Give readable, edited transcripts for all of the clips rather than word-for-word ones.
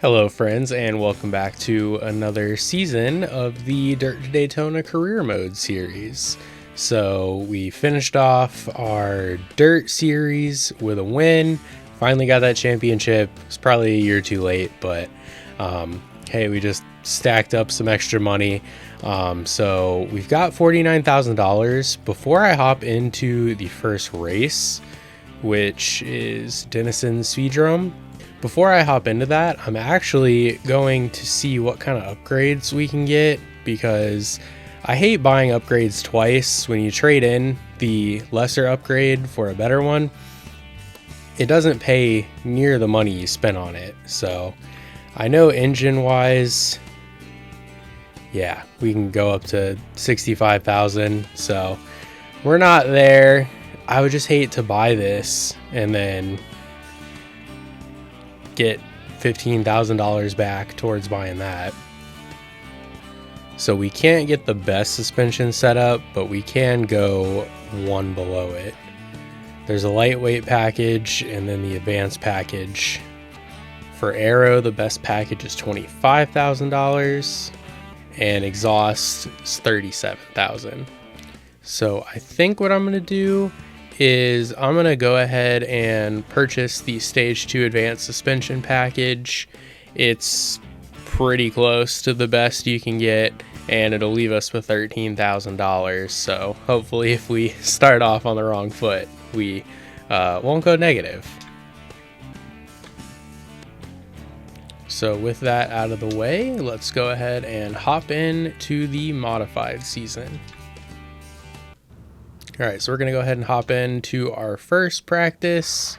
Hello, friends, and welcome back to another season of the Dirt to Daytona Career Mode series. So we finished off our Dirt series with a win. Finally got that championship. It's probably a year too late, but hey, we just stacked up some extra money. So we've got $49,000. Before I hop into the first race, which is Denison Speedrome, before I hop into that, I'm actually going to see what kind of upgrades we can get, because I hate buying upgrades twice. When you trade in the lesser upgrade for a better one, it doesn't pay near the money you spent on it. So I know engine wise, yeah, we can go up to 65,000. So we're not there. I would just hate to buy this and then get $15,000 back towards buying that. So we can't get the best suspension setup, but we can go one below it. There's a lightweight package and then the advanced package. For aero, the best package is $25,000 and exhaust is $37,000. So I think what I'm going to do is I'm going to go ahead and purchase the Stage 2 Advanced Suspension package. It's pretty close to the best you can get, and it'll leave us with $13,000. So hopefully if we start off on the wrong foot, we won't go negative. So with that out of the way, let's go ahead and hop into the modified season. All right, so we're going to go ahead and hop into our first practice.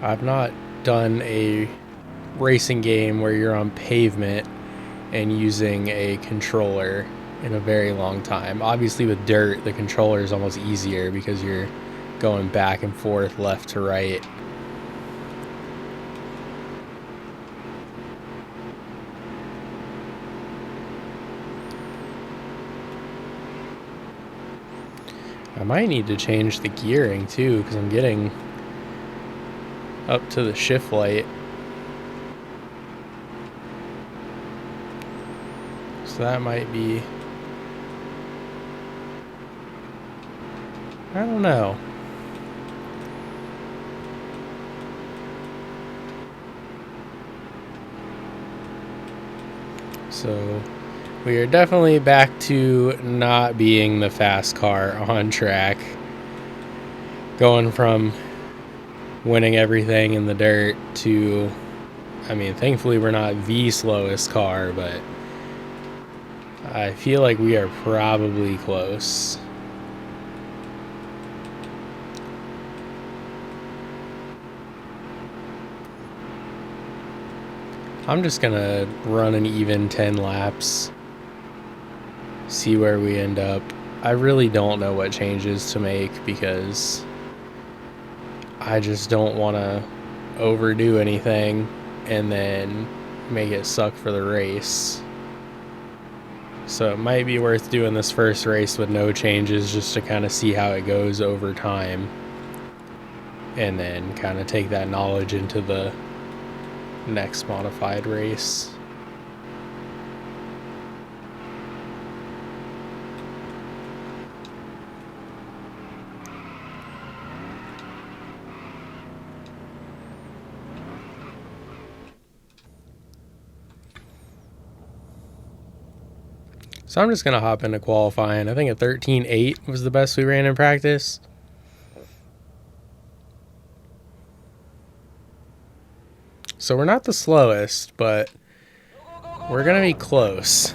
I've not done a racing game where you're on pavement and using a controller in a very long time. Obviously with dirt, the controller is almost easier because you're going back and forth, left to right. I might need to change the gearing too, because I'm getting up to the shift light. So that might be, I don't know. So we are definitely back to not being the fast car on track. Going from winning everything in the dirt to, I mean, thankfully we're not the slowest car, but I feel like we are probably close. I'm just gonna run an even 10 laps. See where we end up. I really don't know what changes to make because I just don't want to overdo anything and then make it suck for the race. So it might be worth doing this first race with no changes just to kind of see how it goes over time, and then kind of take that knowledge into the next modified race. So I'm just going to hop into qualifying. I think a 13.8 was the best we ran in practice. So we're not the slowest, but we're going to be close.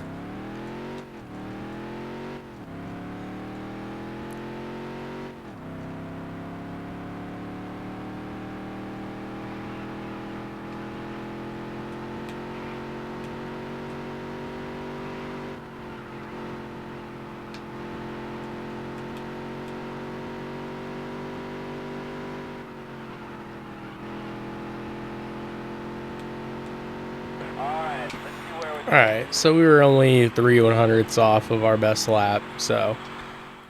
Alright, so we were only 3/100ths off of our best lap, so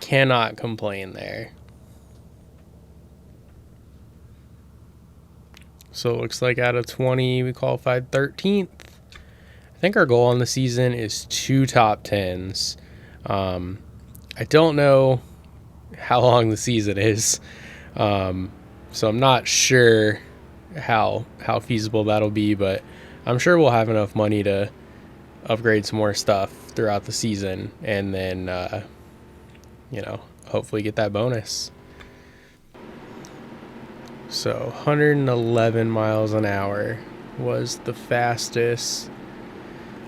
cannot complain there. So it looks like out of 20, we qualified 13th. I think our goal on the season is 2 top 10s. I don't know how long the season is, so I'm not sure how feasible that'll be, but I'm sure we'll have enough money to upgrade some more stuff throughout the season, and then hopefully get that bonus. So 111 miles an hour was the fastest.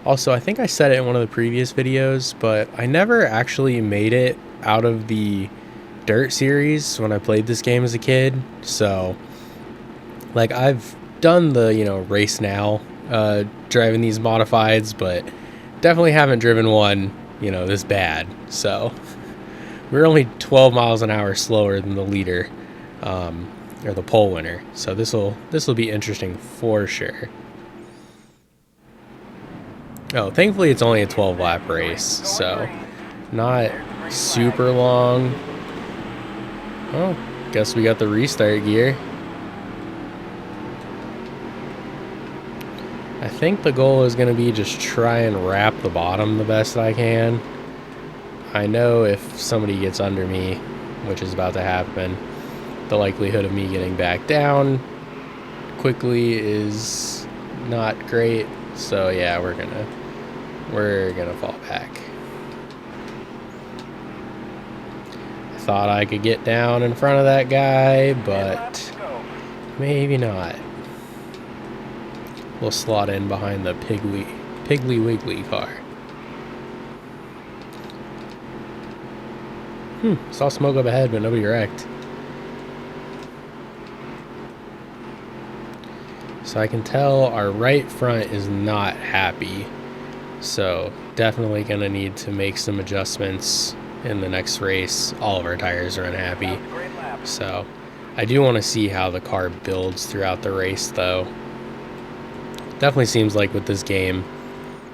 Also, I think I said it in one of the previous videos, but I never actually made it out of the Dirt Series when I played this game as a kid. So, like, I've done the, Race Now, driving these modifieds, but definitely haven't driven one, this bad. So, we're only 12 miles an hour slower than the leader, or the pole winner. So this will be interesting for sure. Oh, thankfully it's only a 12 lap race, so not super long. Oh, guess we got the restart gear. I think the goal is going to be just try and wrap the bottom the best I can. I know if somebody gets under me, which is about to happen, the likelihood of me getting back down quickly is not great. So yeah, we're gonna fall back. I thought I could get down in front of that guy, but maybe not. We'll slot in behind the Piggly Wiggly car. Saw smoke up ahead, but nobody wrecked. So I can tell our right front is not happy. So definitely gonna need to make some adjustments in the next race. All of our tires are unhappy. So I do want to see how the car builds throughout the race though. Definitely seems like with this game,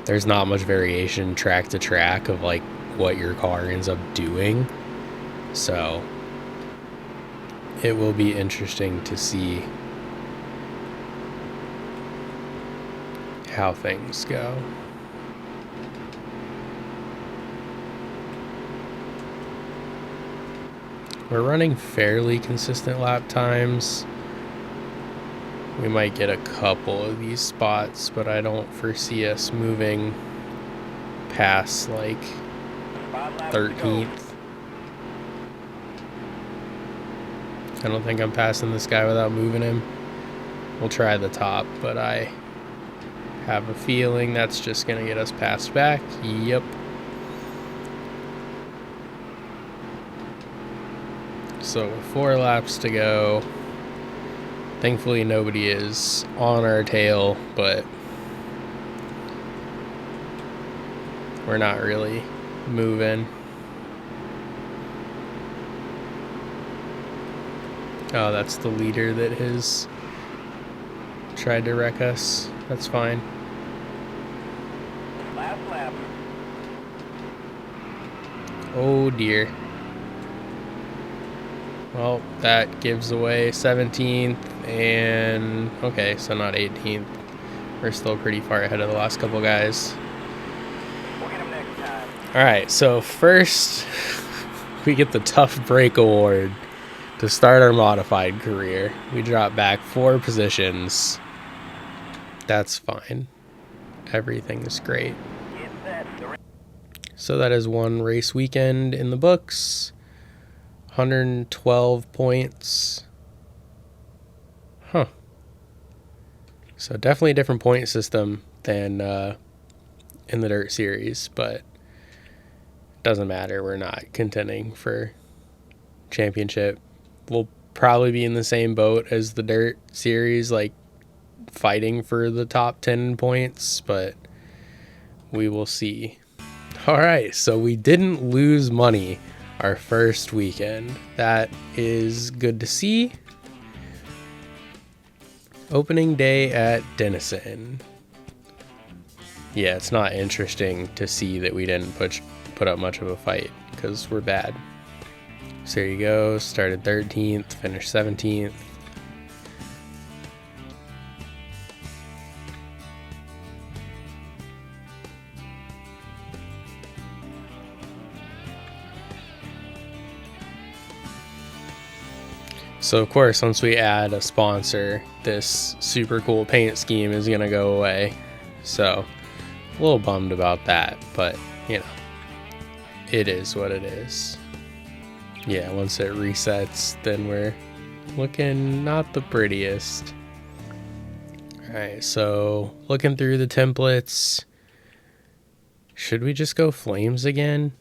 there's not much variation track to track of like what your car ends up doing. So it will be interesting to see how things go. We're running fairly consistent lap times. We might get a couple of these spots, but I don't foresee us moving past like 13th. I don't think I'm passing this guy without moving him. We'll try the top, but I have a feeling that's just going to get us passed back. Yep. So with 4 laps to go. Thankfully nobody is on our tail, but we're not really moving. Oh, that's the leader that has tried to wreck us. That's fine. Last lap. Oh dear. Well, that gives away 17th and okay, so not 18th. We're still pretty far ahead of the last couple guys. We'll get him next time. All right, so first we get the Tough Break Award to start our modified career. We drop back 4 positions. That's fine. Everything is great. So that is 1 race weekend in the books. 112 points. Huh. So definitely a different point system than in the Dirt Series, but doesn't matter. We're not contending for championship. We'll probably be in the same boat as the Dirt Series, like fighting for the top 10 points, but we will see. All right, so we didn't lose money our first weekend. That is good to see. Opening day at Denison. Yeah, it's not interesting to see that we didn't put up much of a fight because we're bad. So there you go. Started 13th, finished 17th. So of course, once we add a sponsor, this super cool paint scheme is gonna go away. So a little bummed about that, but you know, it is what it is. Yeah, once it resets, then we're looking not the prettiest. Alright, so looking through the templates, should we just go flames again?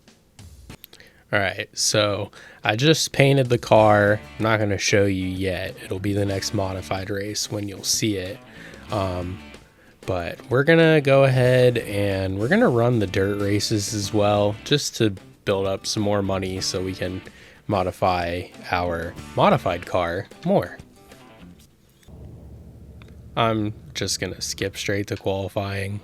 Alright, so I just painted the car. I'm not going to show you yet. It'll be the next modified race when you'll see it. But we're going to go ahead and we're going to run the dirt races as well, just to build up some more money so we can modify our modified car more. I'm just going to skip straight to qualifying.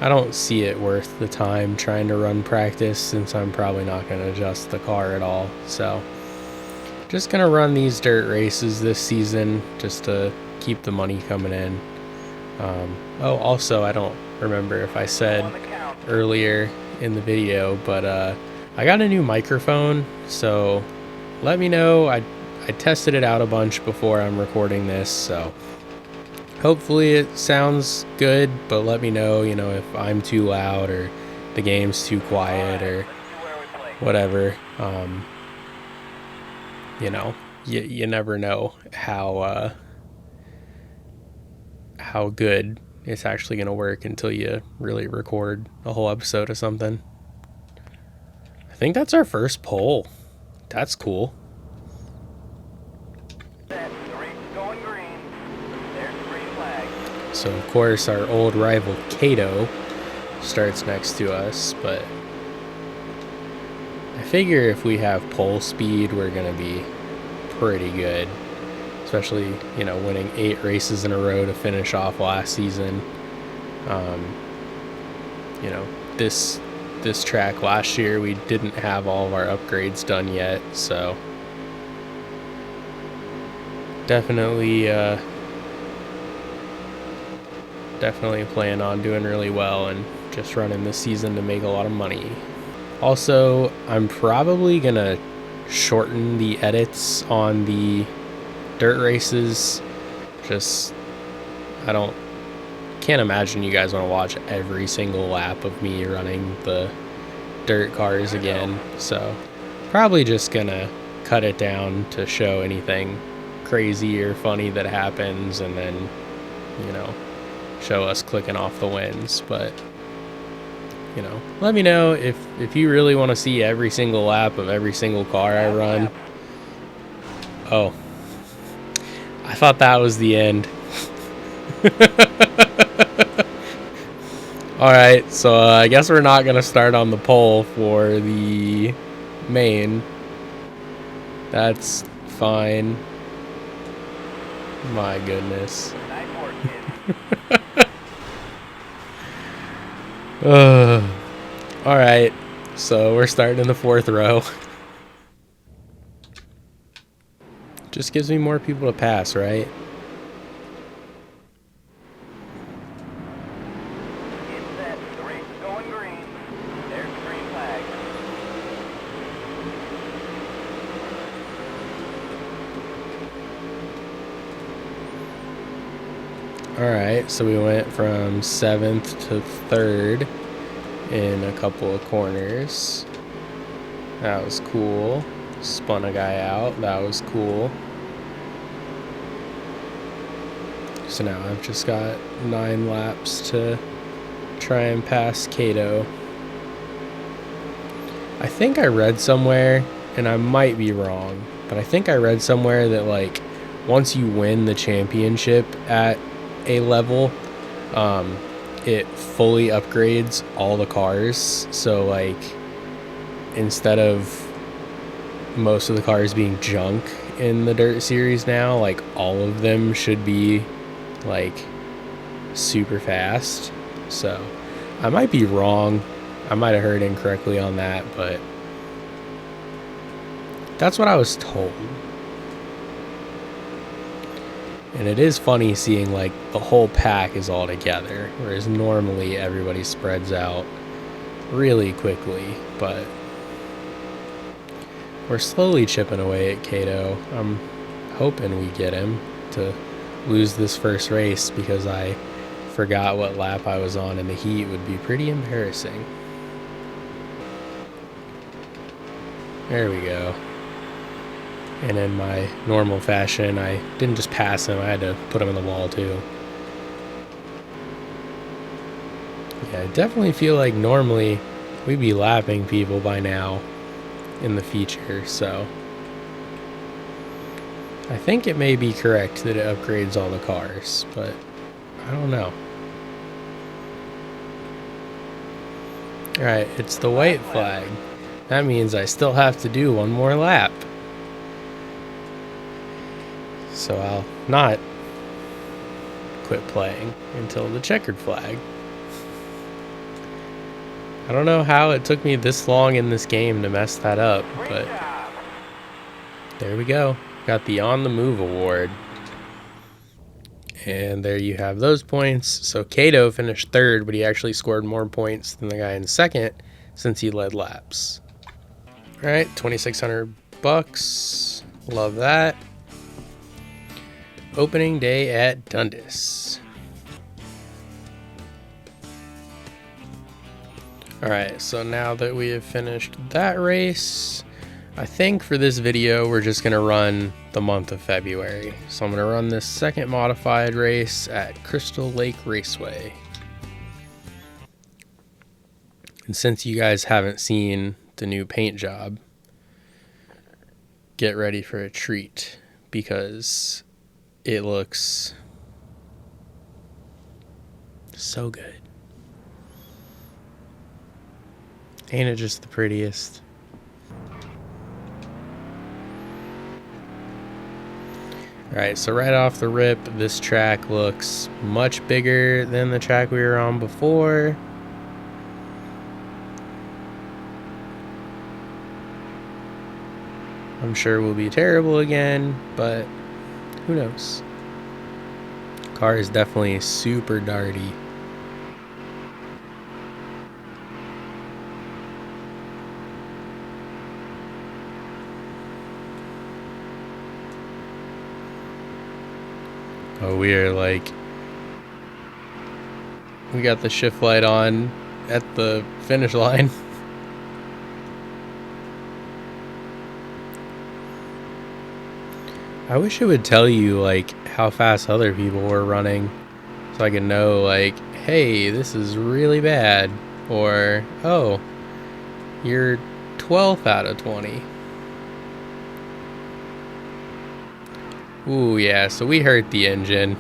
I don't see it worth the time trying to run practice since I'm probably not going to adjust the car at all. So just going to run these dirt races this season just to keep the money coming in. Oh, also, I don't remember if I said earlier in the video, but I got a new microphone, so let me know. I tested it out a bunch before I'm recording this, so hopefully it sounds good, but let me know, if I'm too loud or the game's too quiet or whatever. You never know how good it's actually going to work until you really record a whole episode of something. I think that's our first pole. That's cool. So of course our old rival Kato starts next to us, but I figure if we have pole speed, we're going to be pretty good. Especially, winning 8 races in a row to finish off last season. This track last year, we didn't have all of our upgrades done yet, so definitely plan on doing really well and just running this season to make a lot of money. Also, I'm probably gonna shorten the edits on the dirt races. Can't imagine you guys want to watch every single lap of me running the dirt cars again, so probably just gonna cut it down to show anything crazy or funny that happens, and then show us clicking off the wins. But let me know if you really want to see every single lap of every single car I run. Oh, I thought that was the end. Alright, so I guess we're not going to start on the pole for the main. That's fine. My goodness. Alright, so we're starting in the 4th row. Just gives me more people to pass, right? Alright, so we went from 7th to 3rd in a couple of corners. That was cool. Spun a guy out. That was cool. So now I've just got 9 laps to try and pass Kato. I think I read somewhere, and I might be wrong, but I think I read somewhere that once you win the championship at a level, it fully upgrades all the cars. So instead of most of the cars being junk in the dirt series now, all of them should be super fast. So I might be wrong. I might have heard incorrectly on that, but that's what I was told. And it is funny seeing the whole pack is all together, whereas normally everybody spreads out really quickly. But We're slowly chipping away at Cato. I'm hoping we get him to lose this first race because I forgot what lap I was on in the heat. Would be pretty embarrassing. There we go. And in my normal fashion, I didn't just pass him, I had to put him in the wall too. Yeah, I definitely feel like normally we'd be lapping people by now in the feature, so I think it may be correct that it upgrades all the cars, but I don't know. Alright, it's the white flag. That means I still have to do one more lap. So I'll not quit playing until the checkered flag. I don't know how it took me this long in this game to mess that up, but there we go. Got the On the Move award. And there you have those points. So Cato finished third, but he actually scored more points than the guy in second since he led laps. All right, $2,600. Love that. Opening day at Dundas. All right, so now that we have finished that race, I think for this video, we're just gonna run the month of February. So I'm gonna run this second modified race at Crystal Lake Raceway. And since you guys haven't seen the new paint job, get ready for a treat because it looks so good. Ain't it just the prettiest? Alright, so right off the rip, this track looks much bigger than the track we were on before. I'm sure we'll be terrible again, but who knows? Car is definitely super darty. Oh, we are like, we got the shift light on at the finish line. I wish it would tell you like how fast other people were running so I can know like, hey, this is really bad, or oh, you're 12th out of 20. Ooh, yeah, so we hurt the engine.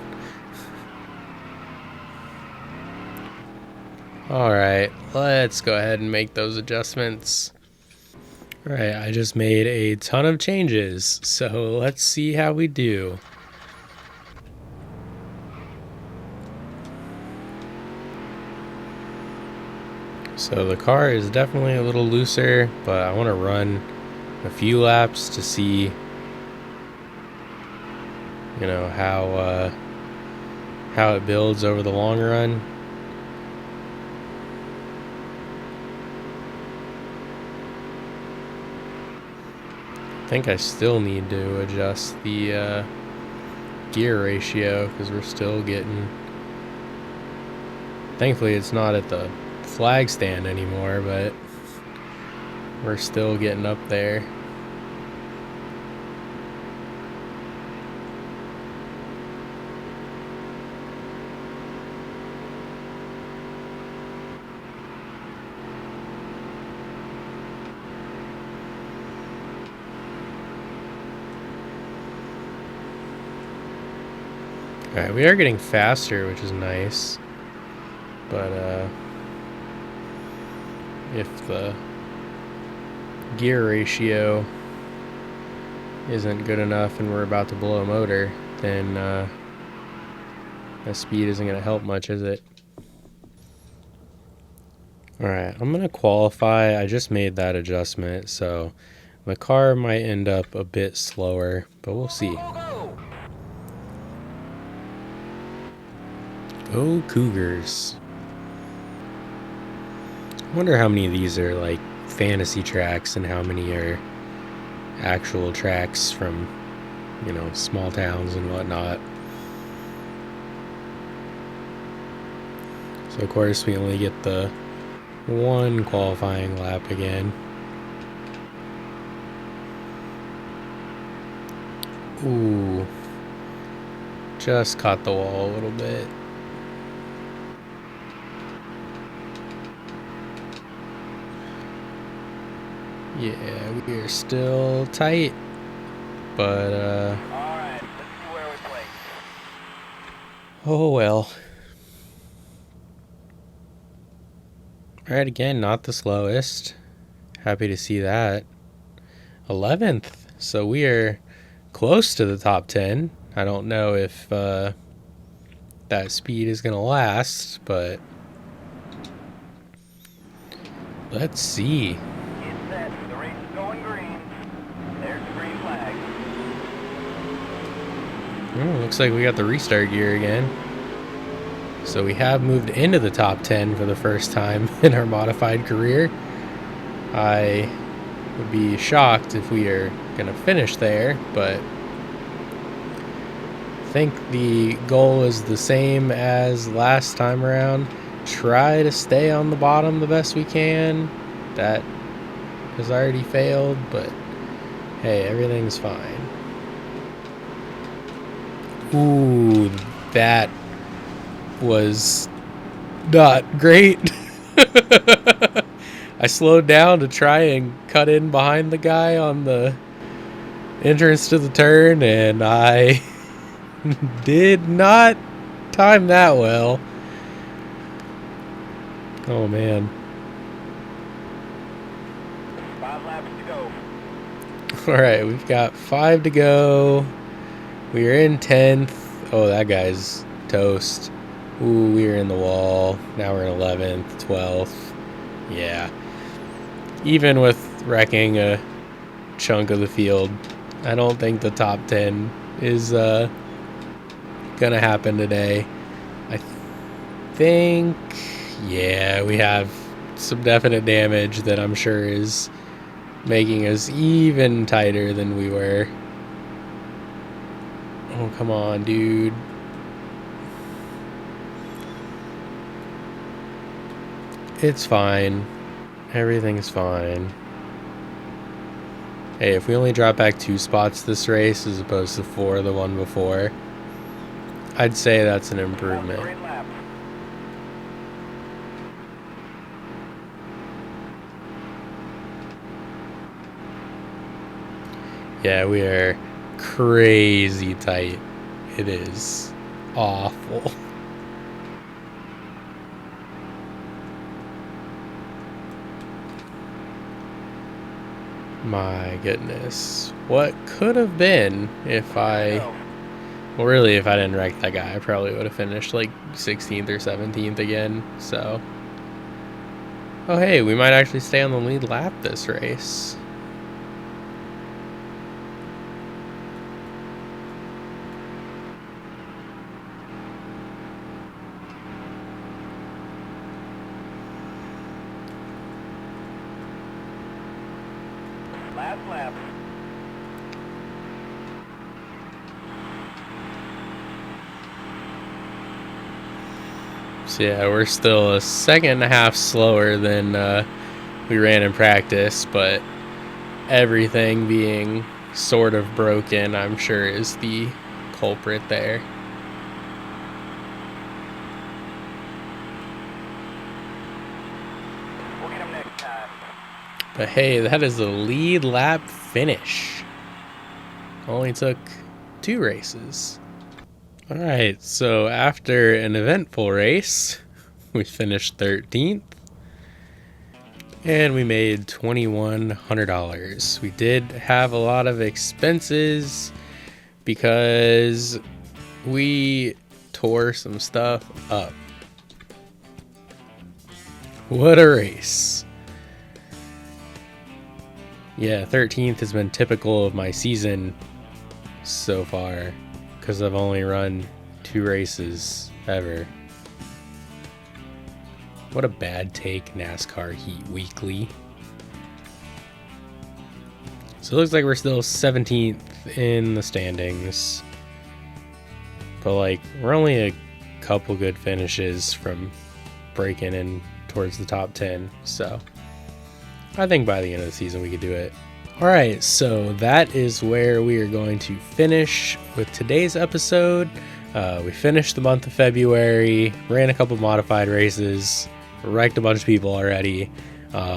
Alright, let's go ahead and make those adjustments. Alright, I just made a ton of changes, so let's see how we do. So the car is definitely a little looser, but I want to run a few laps to see, you know, how it builds over the long run. I think I still need to adjust the gear ratio because we're still getting, thankfully it's not at the flag stand anymore, but we're still getting up there. Alright, we are getting faster, which is nice, but if the gear ratio isn't good enough and we're about to blow a motor, then that speed isn't going to help much, is it? Alright, I'm going to qualify. I just made that adjustment, so the car might end up a bit slower, but we'll see. Go Cougars. I wonder how many of these are like fantasy tracks and how many are actual tracks from, you know, small towns and whatnot. So of course we only get the one qualifying lap again. Ooh, just caught the wall a little bit. Yeah, we are still tight, but Alright, let's see where we place. oh well. Alright, again, not the slowest. Happy to see that. 11th, so we are close to the top 10. I don't know if that speed is gonna last, but let's see. Get set. The race is going green. There's the green flag. Looks like we got the restart gear again. So we have moved into the top 10 for the first time in our modified career. I would be shocked if we are going to finish there, but I think the goal is the same as last time around. Try to stay on the bottom the best we can. That has already failed, but hey, everything's fine. Ooh, that was not great. I slowed down to try and cut in behind the guy on the entrance to the turn, and I did not time that well. Oh man. 5 laps to go. Alright, we've got 5 to go. We are in 10th. Oh, that guy's toast. Ooh, we were in the wall. Now we're in 11th, 12th. Yeah. Even with wrecking a chunk of the field, I don't think the top 10 is gonna happen today. I think, yeah, we have some definite damage that I'm sure is making us even tighter than we were. Oh, come on, dude. It's fine. Everything's fine. Hey, if we only drop back 2 spots this race as opposed to 4 the one before, I'd say that's an improvement. Great lap. Yeah, we are crazy tight. It is awful. My goodness. What could have been if well, really, if I didn't wreck that guy, I probably would have finished like 16th or 17th again, so. Oh, hey, we might actually stay on the lead lap this race. Last lap. So yeah, we're still a second and a half slower than we ran in practice, but everything being sort of broken, I'm sure, is the culprit there. We'll get him next time. But hey, that is a lead lap finish. Only took 2 races. Alright, so after an eventful race, we finished 13th. And we made $2,100. We did have a lot of expenses because we tore some stuff up. What a race. Yeah, 13th has been typical of my season so far because I've only run 2 races ever. What a bad take, NASCAR Heat Weekly. So it looks like we're still 17th in the standings. But like, we're only a couple good finishes from breaking in towards the top 10. So I think by the end of the season we could do it. All right, so that is where we are going to finish with today's episode. We finished the month of February, ran a couple modified races, wrecked a bunch of people already.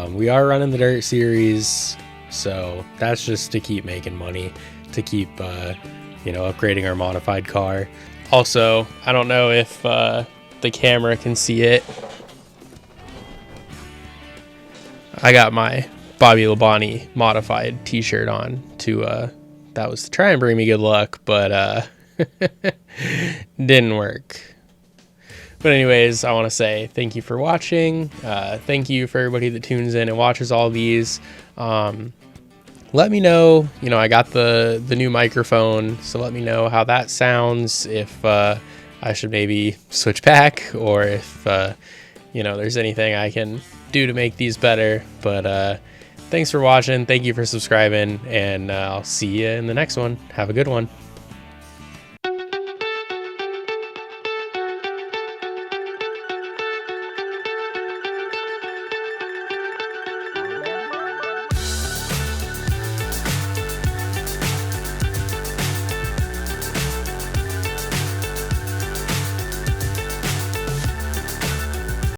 We are running the Dirt Series, so that's just to keep making money, to keep, upgrading our modified car. Also, I don't know if the camera can see it. I got my Bobby Labonte modified t-shirt on that was to try and bring me good luck, but didn't work. But anyways, I want to say thank you for watching. Thank you for everybody that tunes in and watches all these. Let me know, I got the new microphone, so let me know how that sounds, if I should maybe switch back, or if there's anything I can do to make these better. But thanks for watching, thank you for subscribing, and I'll see you in the next one. Have a good one.